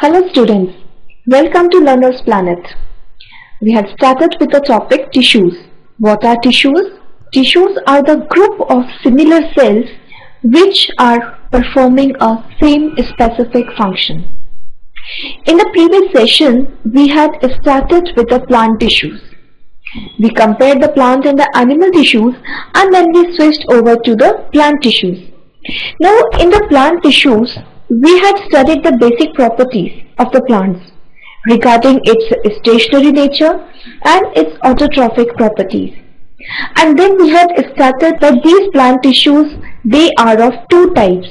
Hello students, welcome to Learner's Planet. We have started with the topic tissues. What are tissues? Tissues are the group of similar cells which are performing a same specific function. In the previous session, we had started with the plant tissues. We compared the plant and the animal tissues and then we switched over to the plant tissues. Now in the plant tissues, we had studied the basic properties of the plants regarding its stationary nature and its autotrophic properties. And then we had started that these plant tissues, they are of two types.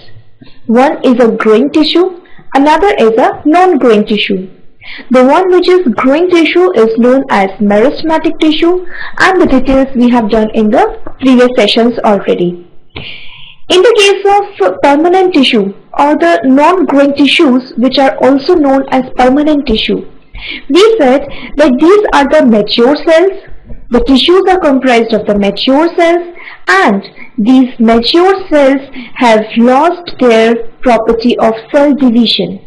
One is a growing tissue, another is a non-growing tissue. The one which is growing tissue is known as meristematic tissue, and the details we have done in the previous sessions already. In the case of permanent tissue or the non-growing tissues, which are also known as permanent tissue, we said that these are the mature cells. The tissues are comprised of the mature cells, and these mature cells have lost their property of cell division.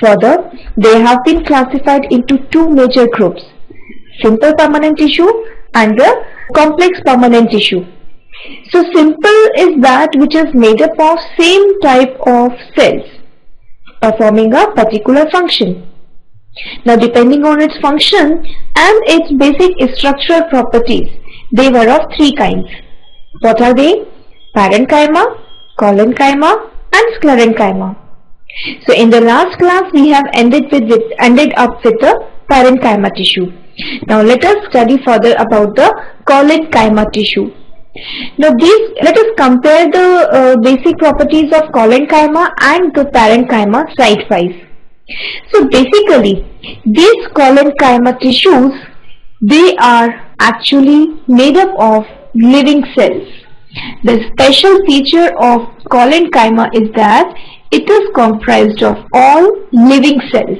Further, they have been classified into two major groups: simple permanent tissue and the complex permanent tissue. So simple is that which is made up of same type of cells performing a particular function. Now depending on its function and its basic structural properties, they were of three kinds. What are they? Parenchyma, collenchyma and sclerenchyma. So in the last class we have ended up with the parenchyma tissue. Now let us study further about the collenchyma tissue. Now let us compare the basic properties of collenchyma and the parenchyma side-wise. So basically these collenchyma tissues, they are actually made up of living cells. The special feature of collenchyma is that it is comprised of all living cells.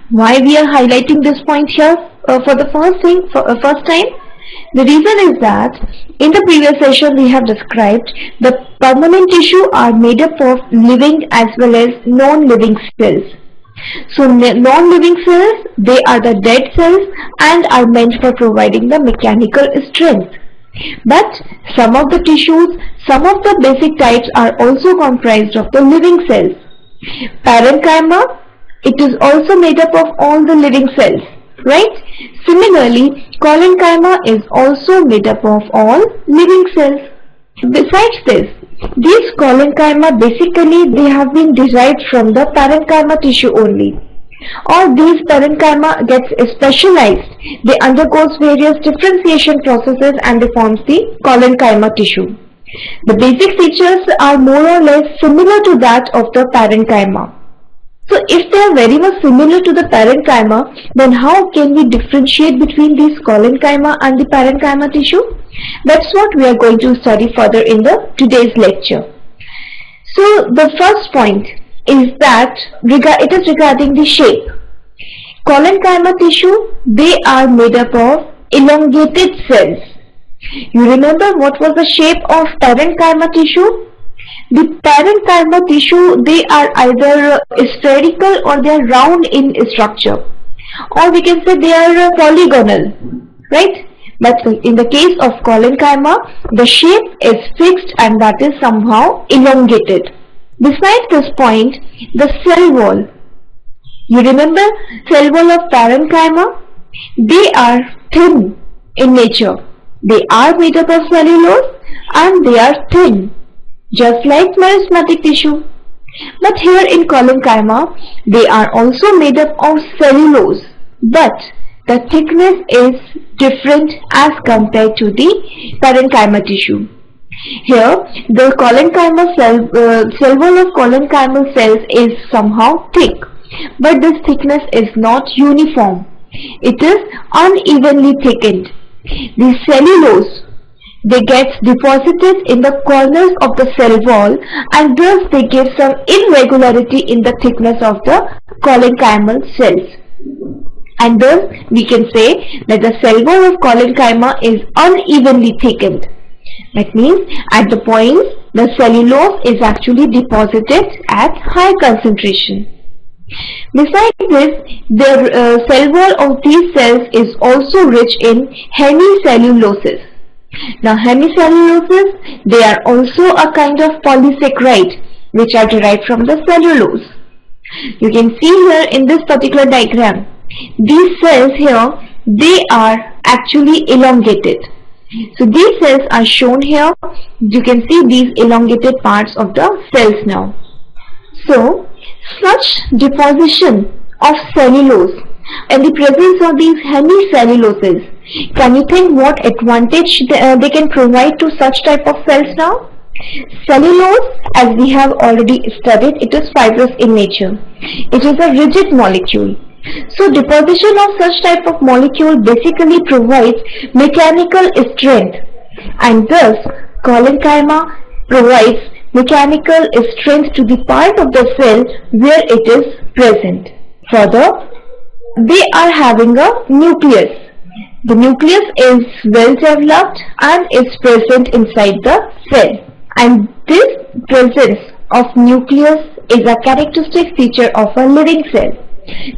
Why we are highlighting this point here for the first time? The reason is that in the previous session we have described the permanent tissue are made up of living as well as non-living cells. So non-living cells, they are the dead cells and are meant for providing the mechanical strength. But some of the tissues, some of the basic types are also comprised of the living cells. Parenchyma, it is also made up of all the living cells, right? Similarly, collenchyma is also made up of all living cells. Besides this, these collenchyma basically they have been derived from the parenchyma tissue only. Or these parenchyma gets specialized, they undergoes various differentiation processes and they forms the collenchyma tissue. The basic features are more or less similar to that of the parenchyma. So if they are very much similar to the parenchyma, then how can we differentiate between these collenchyma and the parenchyma tissue? That's what we are going to study further in today's lecture. So the first point is that it is regarding the shape. Collenchyma tissue, they are made up of elongated cells. You remember what was the shape of parenchyma tissue? The parenchyma tissue, they are either spherical or they are round in structure, or we can say they are polygonal, right? But in the case of collenchyma, the shape is fixed and that is somehow elongated. Besides this point, the cell wall. You remember cell wall of parenchyma? They are thin in nature. They are made up of cellulose and they are thin, just like meristematic tissue. But here in collenchyma, they are also made up of cellulose, but the thickness is different as compared to the parenchyma tissue. Here, the collenchyma cell wall of collenchymal cells is somehow thick, but this thickness is not uniform. It is unevenly thickened. The cellulose, they get deposited in the corners of the cell wall and thus they give some irregularity in the thickness of the collenchymal cells. And thus we can say that the cell wall of collenchyma is unevenly thickened. That means at the points the cellulose is actually deposited at high concentration. Besides this, the cell wall of these cells is also rich in hemicelluloses. Now hemicelluloses, they are also a kind of polysaccharide which are derived from the cellulose. You can see here in this particular diagram, these cells here, they are actually elongated. So these cells are shown here. You can see these elongated parts of the cells now. So such deposition of cellulose and the presence of these hemicelluloses, can you think what advantage they can provide to such type of cells now? Cellulose, as we have already studied, it is fibrous in nature. It is a rigid molecule. So deposition of such type of molecule basically provides mechanical strength, and thus Collenchyma provides mechanical strength to the part of the cell where it is present. Further, they are having a nucleus. The nucleus is well developed and is present inside the cell. And this presence of nucleus is a characteristic feature of a living cell.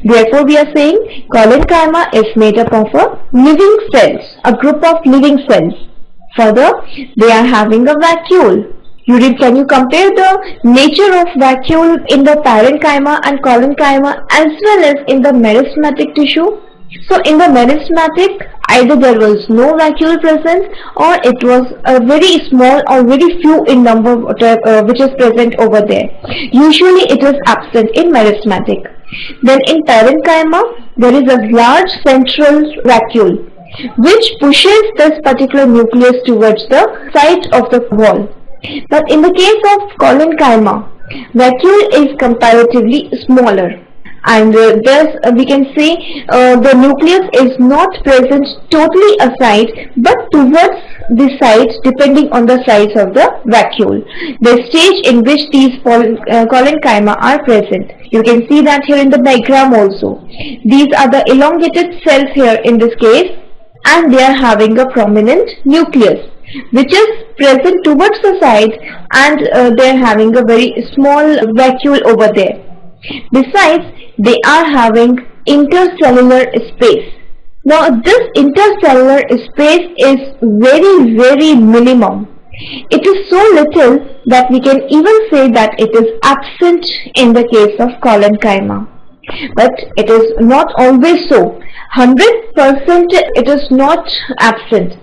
Therefore, we are saying Collenchyma is made up of a living cells, a group of living cells. Further, they are having a vacuole. Can you compare the nature of vacuole in the parenchyma and collenchyma as well as in the meristematic tissue? So in the meristematic, either there was no vacuole present or it was a very small or very few in number which is present over there. Usually it is absent in meristematic. Then in parenchyma, there is a large central vacuole which pushes this particular nucleus towards the side of the wall. But in the case of collenchyma, vacuole is comparatively smaller. And thus we can say the nucleus is not present totally aside but towards the sides depending on the size of the vacuole, the stage in which these collenchyma are present. You can see that here in the diagram also. These are the elongated cells here in this case, and they are having a prominent nucleus which is present towards the side, and they are having a very small vacuole over there. Besides, they are having intercellular space. Now this intercellular space is very minimum. It is so little that we can even say that it is absent in the case of collenchyma. But it is not always so. 100% it is not absent.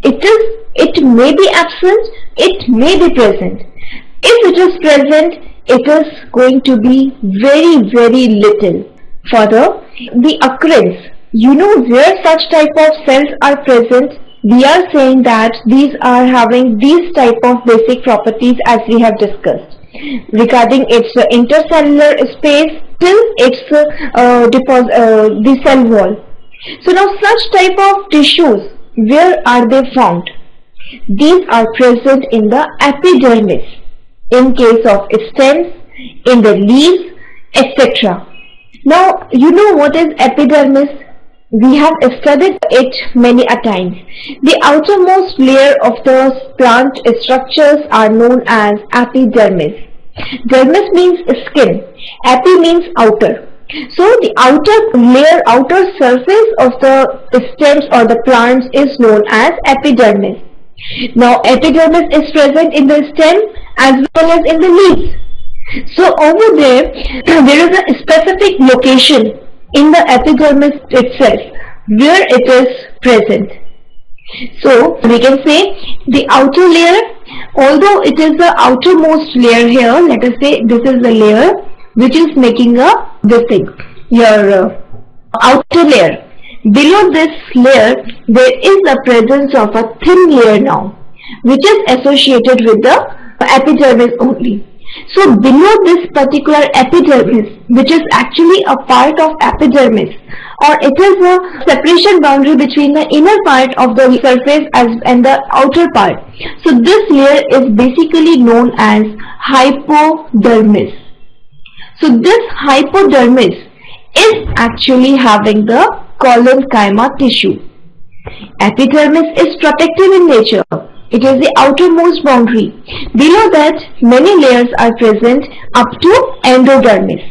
It may be absent, it may be present. If it is present, it is going to be very little. Further, the occurrence, where such type of cells are present, we are saying that these are having these type of basic properties as we have discussed regarding its intercellular space till its the cell wall. So now such type of tissues, where are they found? These are present in the epidermis, in case of stems, in the leaves, etc. Now, you know what is epidermis? We have studied it many a times. The outermost layer of the plant structures are known as epidermis. Dermis means skin, epi means outer. So the outer layer, outer surface of the stems or the plants is known as epidermis. Now epidermis is present in the stem as well as in the leaves. So over there is a specific location in the epidermis itself where it is present. So we can say the outer layer, although it is the outermost layer here, let us say this is the layer which is making your outer layer. Below this layer there is the presence of a thin layer now, which is associated with the epidermis only. So below this particular epidermis, which is actually a part of epidermis, or it is a separation boundary between the inner part of the surface and the outer part. So this layer is basically known as hypodermis. So this hypodermis is actually having the collenchyma tissue. Epidermis is protective in nature. It is the outermost boundary. Below that, many layers are present up to endodermis.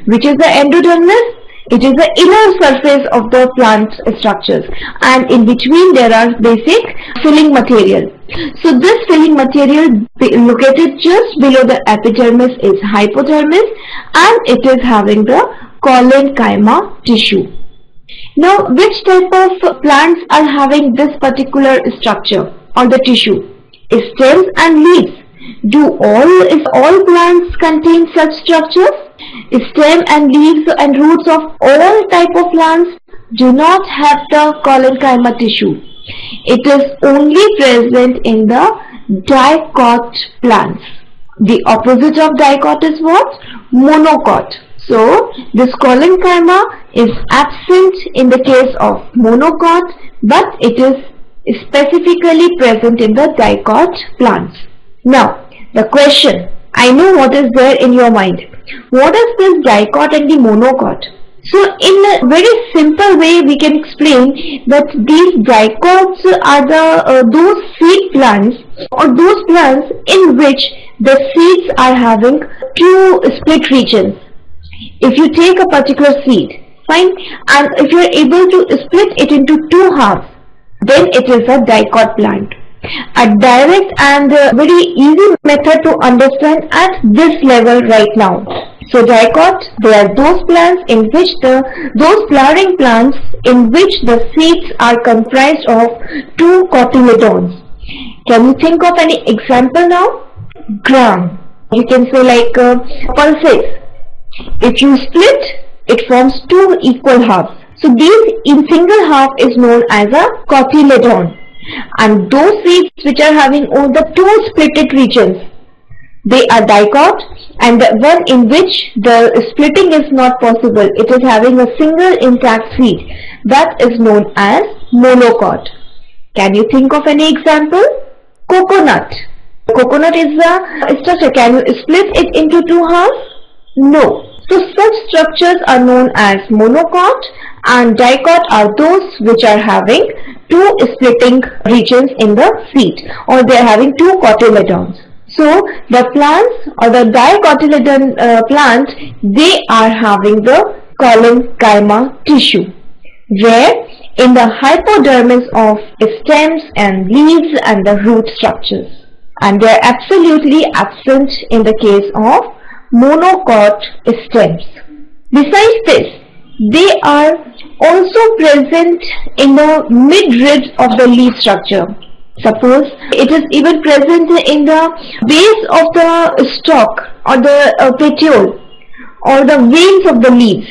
Which is the endodermis? It is the inner surface of the plant structures, and in between there are basic filling material. So this filling material located just below the epidermis is hypodermis, and it is having the collenchyma tissue. Now, which type of plants are having this particular structure or the tissue? Stems and leaves. Do all plants contain such structures? Stem and leaves and roots of all type of plants do not have the collenchyma tissue. It is only present in the dicot plants. The opposite of dicot is what? Monocot. So this collenchyma is absent in the case of monocot, but it is specifically present in the dicot plants. Now, the question, I know what is there in your mind. What is this dicot and the monocot? So, in a very simple way, we can explain that these dicots are those seed plants or those plants in which the seeds are having two split regions. If you take a particular seed, fine, and if you are able to split it into two halves, then it is a dicot plant. A direct and very easy method to understand at this level right now. So dicot, they are those plants in which those flowering plants in which the seeds are comprised of two cotyledons. Can you think of any example now? Gram. You can say like pulses. If you split, it forms two equal halves. So these in single half is known as a cotyledon. And those seeds which are having all the two splitted regions, they are dicot, and the one in which the splitting is not possible, it is having a single intact seed, that is known as monocot. Can you think of any example? Coconut. Coconut is a structure. Can you split it into two halves? No. So such structures are known as monocot, and dicot are those which are having two splitting regions in the seed, or they are having two cotyledons. So the plants or the dicotyledon plant, they are having the collenchyma tissue, where in the hypodermis of stems and leaves and the root structures, and they are absolutely absent in the case of monocot stems. Besides this, they are also present in the midribs of the leaf structure. Suppose it is even present in the base of the stalk or the petiole or the veins of the leaves.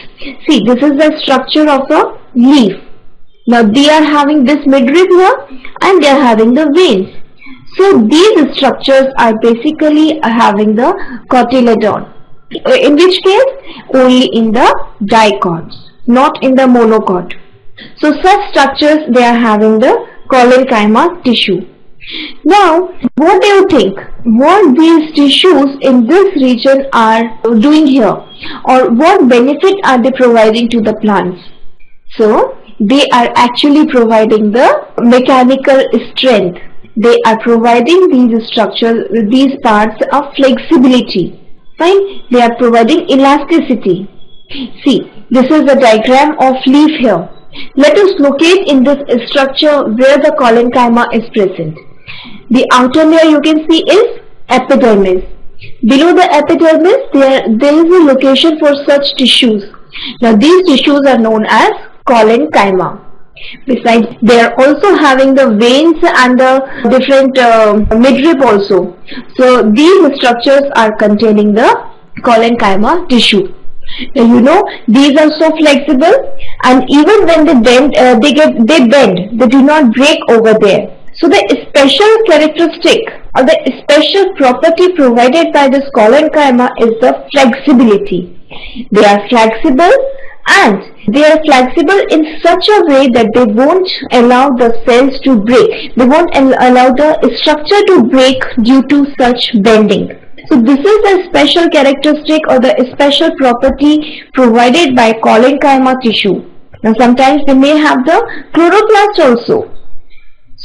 See, this is the structure of the leaf. Now they are having this midrib here and they are having the veins. So these structures are basically having the cotyledon. In which case? Only in the dicots, not in the monocot. So such structures, they are having the collenchyma tissue. Now, what do you think? What these tissues in this region are doing here? Or what benefit are they providing to the plants? So, they are actually providing the mechanical strength. They are providing these structures, these parts of flexibility. Fine? They are providing elasticity. See, this is a diagram of leaf here. Let us locate in this structure where the collenchyma is present. The outer layer you can see is epidermis. Below the epidermis, there is a location for such tissues. Now these tissues are known as collenchyma. Besides, they are also having the veins and the different midrib also. So these structures are containing the collenchyma tissue. Now you know these are so flexible, and even when they bend, they bend. They do not break over there. So the special characteristic or the special property provided by this collenchyma is the flexibility. They are flexible, and they are flexible in such a way that they won't allow the cells to break. They won't allow the structure to break due to such bending. So this is the special characteristic or the special property provided by collenchyma tissue. Now sometimes they may have the chloroplast also.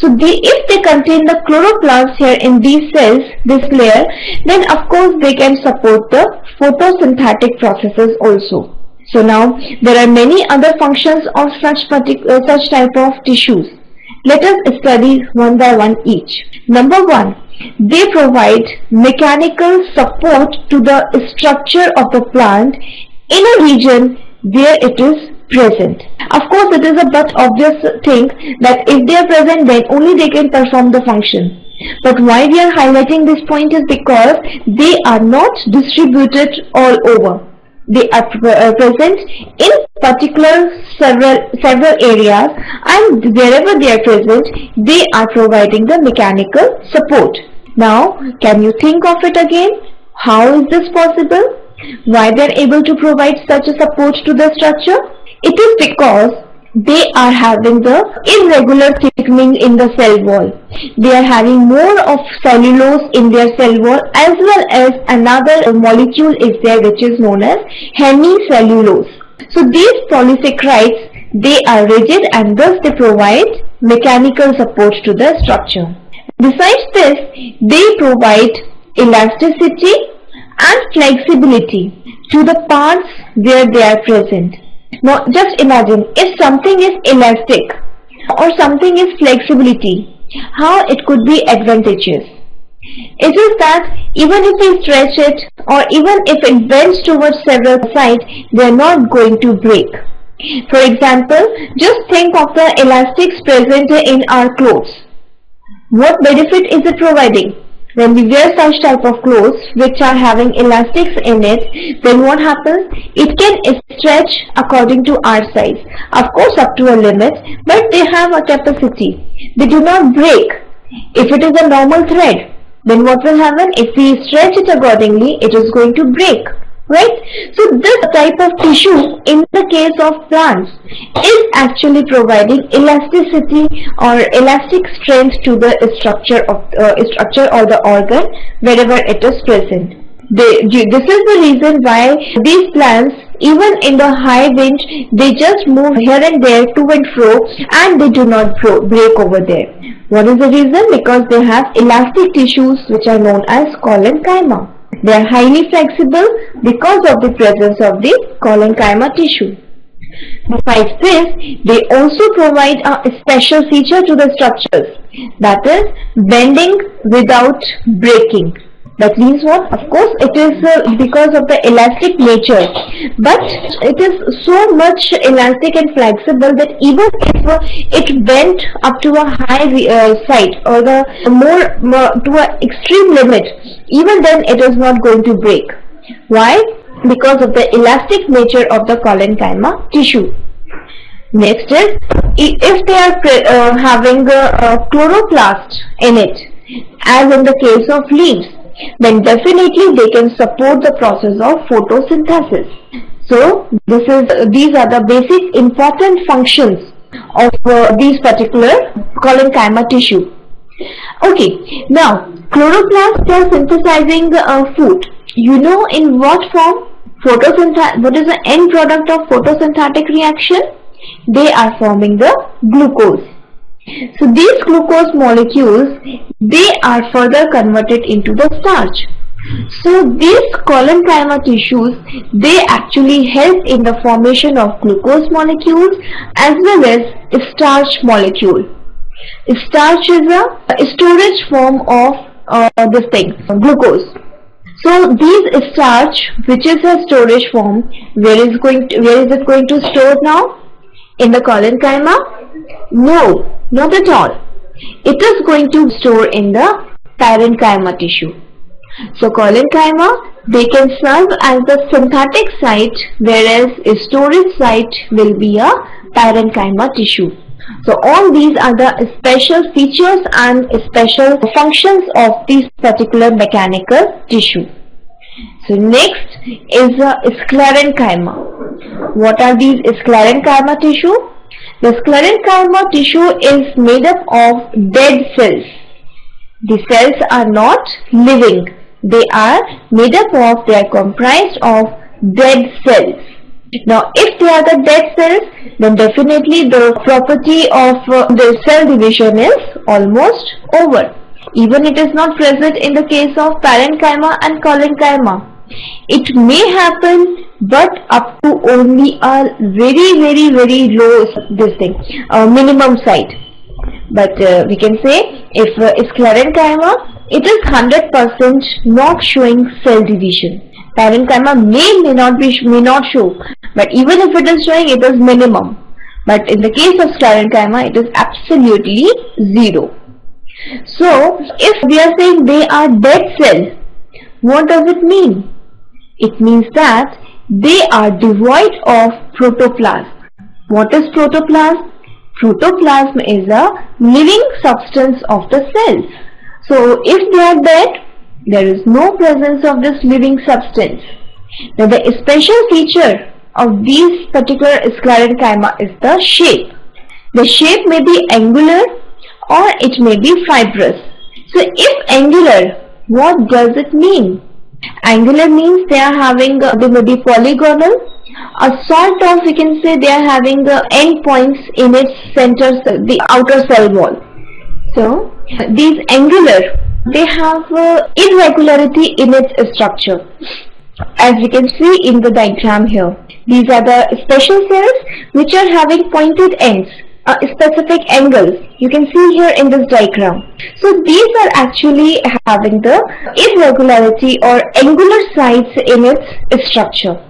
So if they contain the chloroplasts here in these cells, this layer, then of course they can support the photosynthetic processes also. So now there are many other functions of such type of tissues. Let us study one by one each. Number one, they provide mechanical support to the structure of the plant in a region where it is present. Of course, it is a but obvious thing that if they are present, then only they can perform the function. But why we are highlighting this point is because they are not distributed all over. They are present in particular several areas, and wherever they are present, they are providing the mechanical support. Now, can you think of it again? How is this possible? Why they are able to provide such a support to the structure? It is because they are having the irregular thickening in the cell wall. They are having more of cellulose in their cell wall, as well as another molecule is there which is known as hemicellulose. So these polysaccharides, they are rigid and thus they provide mechanical support to the structure. Besides this, they provide elasticity and flexibility to the parts where they are present. Now just imagine, if something is elastic or something is flexibility, how it could be advantageous. It is that even if we stretch it or even if it bends towards several sides, they are not going to break. For example, just think of the elastics present in our clothes. What benefit is it providing? When we wear such type of clothes which are having elastics in it, then what happens? It can stretch according to our size. Of course up to a limit, but they have a capacity. They do not break. If it is a normal thread, then what will happen? If we stretch it accordingly, it is going to break. Right? So this type of tissue in the case of plants is actually providing elasticity or elastic strength to the structure or the organ wherever it is present. This is the reason why these plants, even in the high wind, they just move here and there to and fro, and they do not break over there. What is the reason? Because they have elastic tissues which are known as collenchyma. They are highly flexible because of the presence of the collenchyma tissue. Besides this, they also provide a special feature to the structures, that is bending without breaking. That means what? Of course, it is because of the elastic nature, but it is so much elastic and flexible that even if it bent up to a high side or the more to an extreme limit, even then it is not going to break. Why? Because of the elastic nature of the collenchyma tissue. Next is, if they are having a chloroplast in it, as in the case of leaves, then definitely they can support the process of photosynthesis. So these are the basic important functions of these particular collenchyma tissue. Okay, now chloroplasts are synthesizing food. You know in what form? What is the end product of photosynthetic reaction? They are forming the glucose. So these glucose molecules, they are further converted into the starch. So these collenchyma tissues, they actually help in the formation of glucose molecules as well as starch molecule. Starch is a storage form of this thing, glucose. So these starch, which is a storage form, where is it going to store now? In the collenchyma? No, not at all. It is going to store in the parenchyma tissue. So collenchyma, they can serve as the synthetic site, whereas a storage site will be a parenchyma tissue. So all these are the special features and special functions of this particular mechanical tissue. So next is a sclerenchyma. What are these sclerenchyma tissue? The sclerenchyma tissue is made up of dead cells. The cells are not living. They are made up of, they are comprised of dead cells. Now if they are the dead cells, then definitely the property of the cell division is almost over. Even it is not present in the case of parenchyma and collenchyma. It may happen, but up to only a very low minimum side. But we can say if sclerenchyma, it is 100% not showing cell division. Parenchyma may not show, but even if it is showing, it is minimum. But in the case of sclerenchyma, it is absolutely zero. So if we are saying they are dead cells, what does it mean? It means that they are devoid of protoplasm. What is protoplasm? Protoplasm is a living substance of the cells. So if they are dead, there is no presence of this living substance. Now the special feature of these particular sclerenchyma is the shape. The shape may be angular or it may be fibrous. So if angular, what does it mean? Angular means they are having, they may be polygonal, a sort of, we can say they are having end points in its center, the outer cell wall. So these angular, they have irregularity in its structure, as we can see in the diagram here. These are the special cells which are having pointed ends, specific angles. You can see here in this diagram. So these are actually having the irregularity or angular sides in its structure.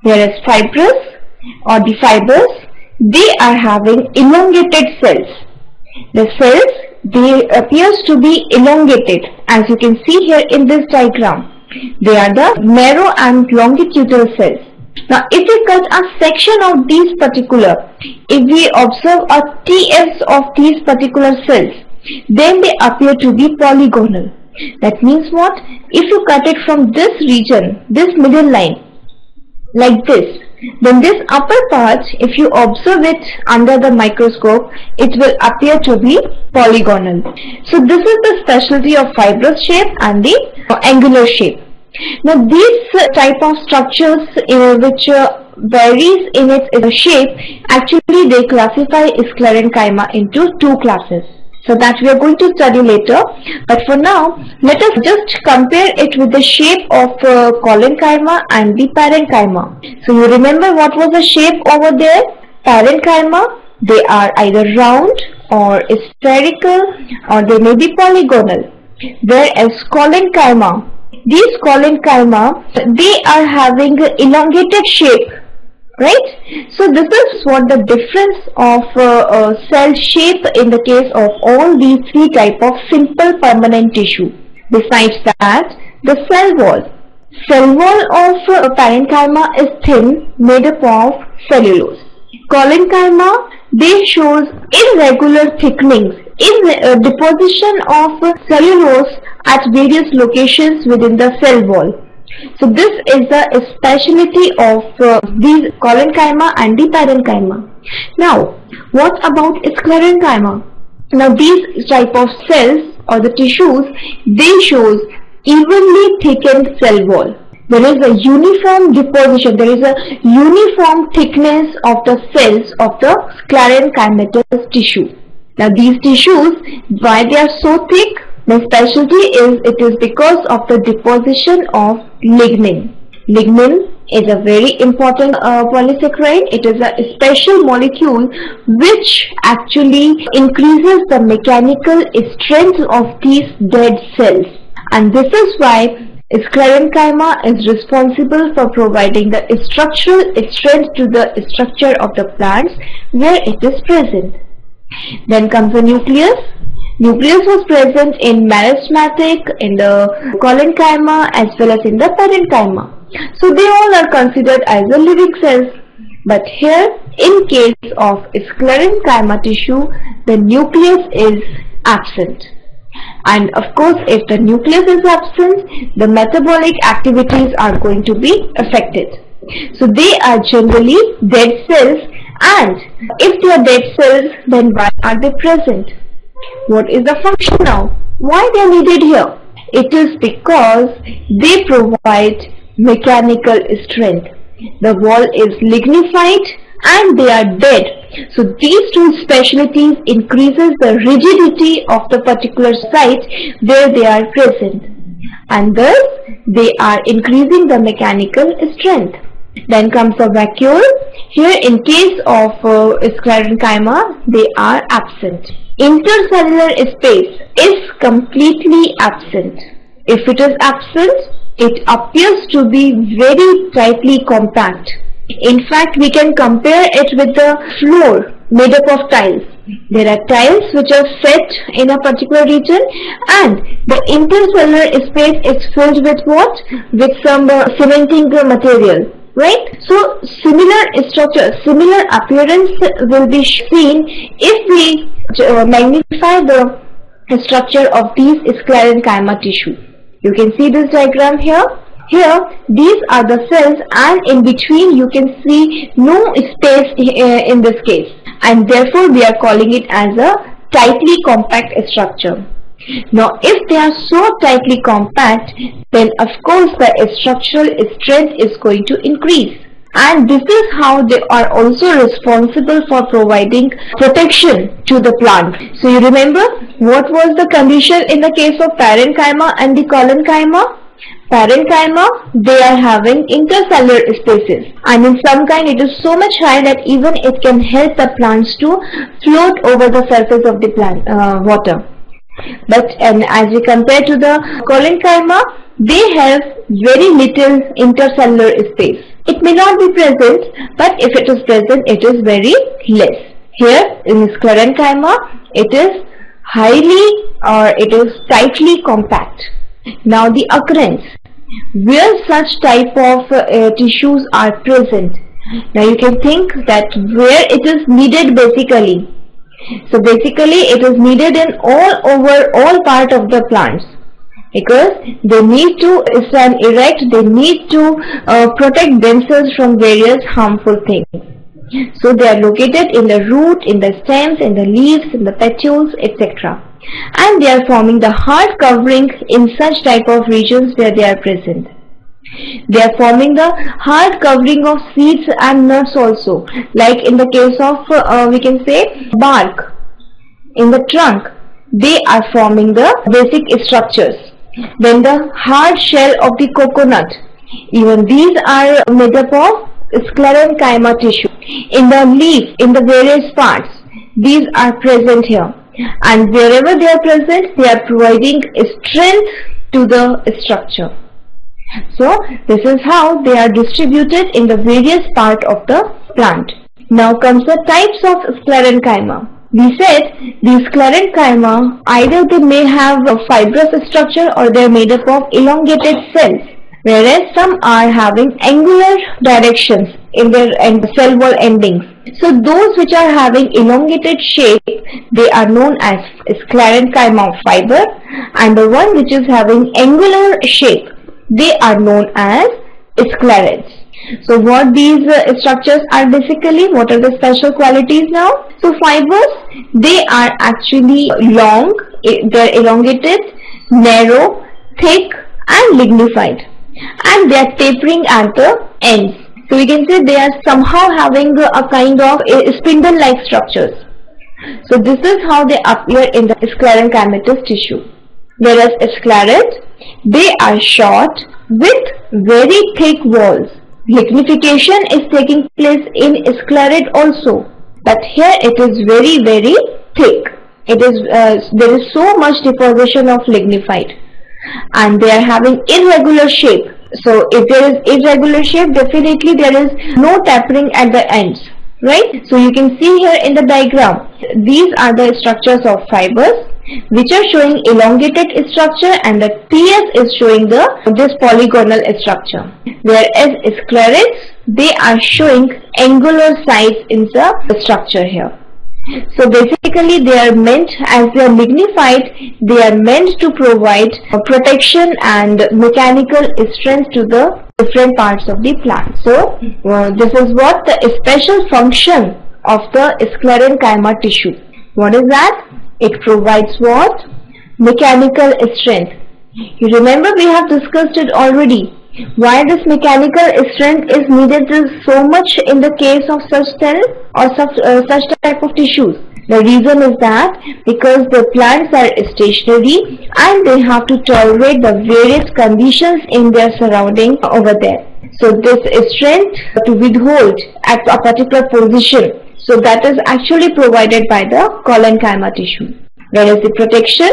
Whereas fibres or the fibers, they are having elongated cells. The cells, they appears to be elongated, as you can see here in this diagram. They are the narrow and longitudinal cells. Now if we cut a section of these particular, if we observe a TFs of these particular cells, then they appear to be polygonal. That means what? If you cut it from this region, this middle line, like this, then this upper part, if you observe it under the microscope, it will appear to be polygonal. So this is the specialty of fibrous shape and the angular shape. Now these type of structures which varies in its shape, actually they classify sclerenchyma into two classes. So that we are going to study later. But for now, let us just compare it with the shape of collenchyma and the parenchyma. So you remember what was the shape over there? Parenchyma, they are either round or spherical or they may be polygonal. Whereas collenchyma, these collenchyma, they are having elongated shape, right? So this is what the difference of cell shape in the case of all these three type of simple permanent tissue. Besides that, the cell wall. Cell wall of parenchyma is thin, made up of cellulose. Collenchyma, they shows irregular thickenings in deposition of cellulose at various locations within the cell wall. So this is the speciality of these collenchyma and the parenchyma. Now, what about sclerenchyma? Now these type of cells or the tissues, they shows evenly thickened cell wall. There is a uniform deposition, there is a uniform thickness of the cells of the sclerenchymatous tissue. Now these tissues, why they are so thick? The specialty is it is because of the deposition of lignin. Lignin is a very important polysaccharide. It is a special molecule which actually increases the mechanical strength of these dead cells. And this is why sclerenchyma is responsible for providing the structural strength to the structure of the plants where it is present. Then comes the nucleus. Nucleus was present in meristematic, in the collenchyma as well as in the parenchyma. So they all are considered as the living cells. But here, in case of sclerenchyma tissue, the nucleus is absent. And of course, if the nucleus is absent, the metabolic activities are going to be affected. So they are generally dead cells, and if they are dead cells, then why are they present? What is the function now? Why they are needed here? It is because they provide mechanical strength. The wall is lignified and they are dead. So these two specialties increases the rigidity of the particular site where they are present, and thus they are increasing the mechanical strength. Then comes the vacuole. Here in case of sclerenchyma, they are absent. Intercellular space is completely absent. If it is absent, it appears to be very tightly compact. In fact, we can compare it with the floor made up of tiles. There are tiles which are set in a particular region, and the intercellular space is filled with what? With some cementing material, right? So similar structure, similar appearance will be seen if we magnify the structure of these sclerenchyma tissue. You can see this diagram here. Here, these are the cells, and in between you can see no space in this case, and therefore we are calling it as a tightly compact structure. Now, if they are so tightly compact, then of course the structural strength is going to increase. And this is how they are also responsible for providing protection to the plant. So you remember what was the condition in the case of parenchyma and the collenchyma? Parenchyma, they are having intercellular spaces, and in some kind it is so much high that even it can help the plants to float over the surface of the plant water. But as we compare to the collenchyma, they have very little intercellular space. It may not be present, but if it is present, it is very less. Here in sclerenchyma, it is highly or it is tightly compact. Now the occurrence, where such type of tissues are present. Now you can think that where it is needed basically. So basically it is needed in all part of the plants, because they need to stand erect, they need to protect themselves from various harmful things. So they are located in the root, in the stems, in the leaves, in the petioles, etc. And they are forming the hard covering in such type of regions where they are present. They are forming the hard covering of seeds and nuts also, like in the case of we can say bark. In the trunk, they are forming the basic structures. Then the hard shell of the coconut, even these are made up of sclerenchyma tissue. In the leaf, in the various parts, these are present here, and wherever they are present, they are providing strength to the structure. So this is how they are distributed in the various parts of the plant. Now comes the types of sclerenchyma. We said the sclerenchyma, either they may have a fibrous structure or they are made up of elongated cells, whereas some are having angular directions in their cell wall endings. So those which are having elongated shape, they are known as sclerenchyma fiber, and the one which is having angular shape, they are known as sclerids. So what these structures are basically, what are the special qualities now? So fibers, they are actually long, they are elongated, narrow, thick and lignified, and they are tapering at the ends. So we can say they are somehow having a kind of spindle-like structures. So this is how they appear in the sclerenchymatous tissue. Whereas sclerids, they are short with very thick walls. Lignification is taking place in sclerid also, but here it is very, very thick. It is there is so much deposition of lignified, and they are having irregular shape. So if there is irregular shape, definitely there is no tapering at the ends, right? So you can see here in the diagram, these are the structures of fibers which are showing elongated structure, and the TS is showing this polygonal structure, whereas sclerids, they are showing angular sides in the structure here. So basically they are meant, as they are lignified, they are meant to provide protection and mechanical strength to the different parts of the plant. So this is what the special function of the sclerenchyma tissue. What is that? It provides what? Mechanical strength. You remember we have discussed it already. Why this mechanical strength is needed so much in the case of such cell or such type of tissues? The reason is that because the plants are stationary and they have to tolerate the various conditions in their surrounding over there. So this strength to withhold at a particular position, so that is actually provided by the collenchyma tissue. Whereas the protection,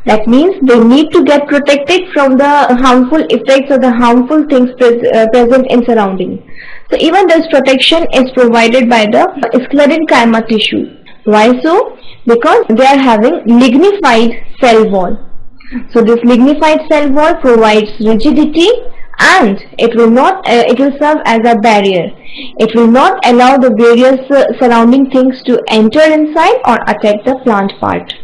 that means they need to get protected from the harmful effects or the harmful things present in surrounding. So even this protection is provided by the sclerenchyma tissue. Why so? Because they are having lignified cell wall. So this lignified cell wall provides rigidity and it will serve as a barrier. It will not allow the various surrounding things to enter inside or attack the plant part.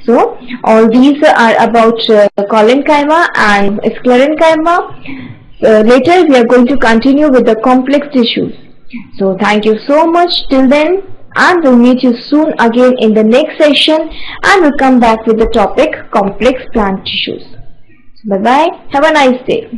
So all these are about collenchyma and sclerenchyma. Later we are going to continue with the complex tissues. So thank you so much till then, and we'll meet you soon again in the next session, and we'll come back with the topic complex plant tissues. So bye bye, have a nice day.